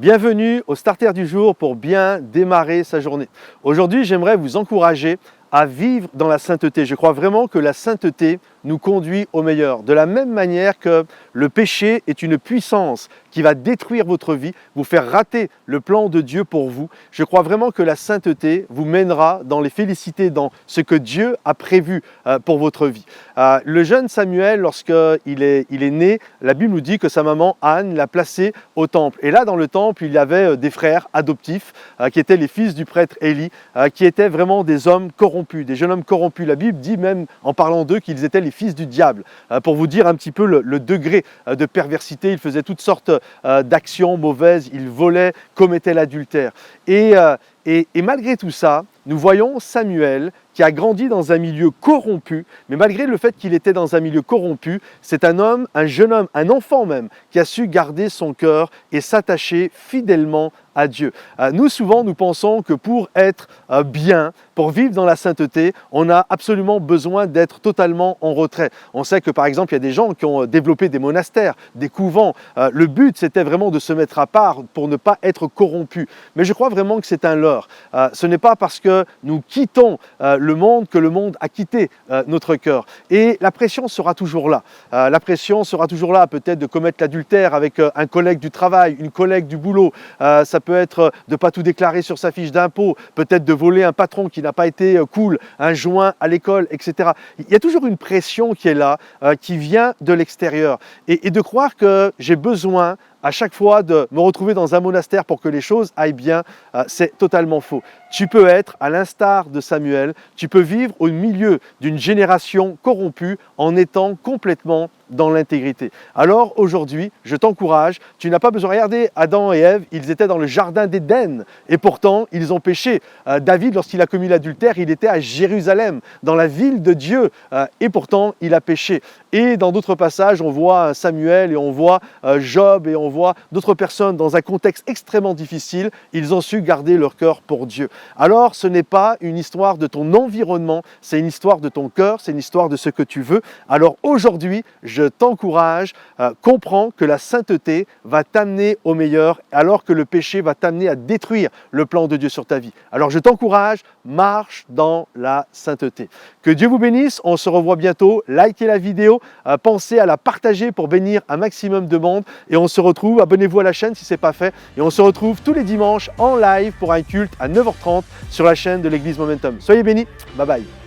Bienvenue au Starter du jour pour bien démarrer sa journée. Aujourd'hui, j'aimerais vous encourager à vivre dans la sainteté. Je crois vraiment que la sainteté nous conduit au meilleur. De la même manière que le péché est une puissance qui va détruire votre vie, vous faire rater le plan de Dieu pour vous, je crois vraiment que la sainteté vous mènera dans les félicités, dans ce que Dieu a prévu pour votre vie. Le jeune Samuel, lorsqu'il est né, la Bible nous dit que sa maman Anne l'a placé au temple. Et là, dans le temple, il y avait des frères adoptifs qui étaient les fils du prêtre Élie, qui étaient vraiment des hommes corrompus, des jeunes hommes corrompus. La Bible dit même, en parlant d'eux, qu'ils étaient les fils du diable. Pour vous dire un petit peu le degré de perversité, ils faisaient toutes sortes d'actions mauvaises, ils volaient, commettaient l'adultère. Et malgré tout ça, nous voyons Samuel qui a grandi dans un milieu corrompu, mais malgré le fait qu'il était dans un milieu corrompu, c'est un homme, un jeune homme, un enfant même, qui a su garder son cœur et s'attacher fidèlement à Dieu. Nous, souvent, nous pensons que pour être bien, pour vivre dans la sainteté, on a absolument besoin d'être totalement en retrait. On sait que, par exemple, il y a des gens qui ont développé des monastères, des couvents. Le but, c'était vraiment de se mettre à part pour ne pas être corrompu. Mais je crois vraiment que c'est un leurre. Ce n'est pas parce que nous quittons le monde que le monde a quitté notre cœur. Et la pression sera toujours là. La pression sera toujours là, peut-être de commettre l'adultère avec un collègue du travail, une collègue du boulot. Ça peut être de ne pas tout déclarer sur sa fiche d'impôt, peut-être de voler un patron qui n'a pas été cool, un joint à l'école, etc. Il y a toujours une pression qui est là, qui vient de l'extérieur. Et de croire que j'ai besoin à chaque fois de me retrouver dans un monastère pour que les choses aillent bien, c'est totalement faux. Tu peux être, à l'instar de Samuel, tu peux vivre au milieu d'une génération corrompue en étant complètement dans l'intégrité. Alors aujourd'hui, je t'encourage, tu n'as pas besoin de regarder Adam et Ève, ils étaient dans le jardin d'Éden et pourtant ils ont péché. David, lorsqu'il a commis l'adultère, il était à Jérusalem, dans la ville de Dieu et pourtant il a péché. Et dans d'autres passages, on voit Samuel et on voit Job et on voit d'autres personnes dans un contexte extrêmement difficile, ils ont su garder leur cœur pour Dieu. Alors ce n'est pas une histoire de ton environnement, c'est une histoire de ton cœur, c'est une histoire de ce que tu veux. Alors aujourd'hui, je t'encourage, comprends que la sainteté va t'amener au meilleur alors que le péché va t'amener à détruire le plan de Dieu sur ta vie. Alors je t'encourage, marche dans la sainteté. Que Dieu vous bénisse, on se revoit bientôt, likez la vidéo, pensez à la partager pour bénir un maximum de monde et on se retrouve, abonnez-vous à la chaîne si ce n'est pas fait et on se retrouve tous les dimanches en live pour un culte à 9h30 sur la chaîne de l'Église Momentum. Soyez bénis, bye bye.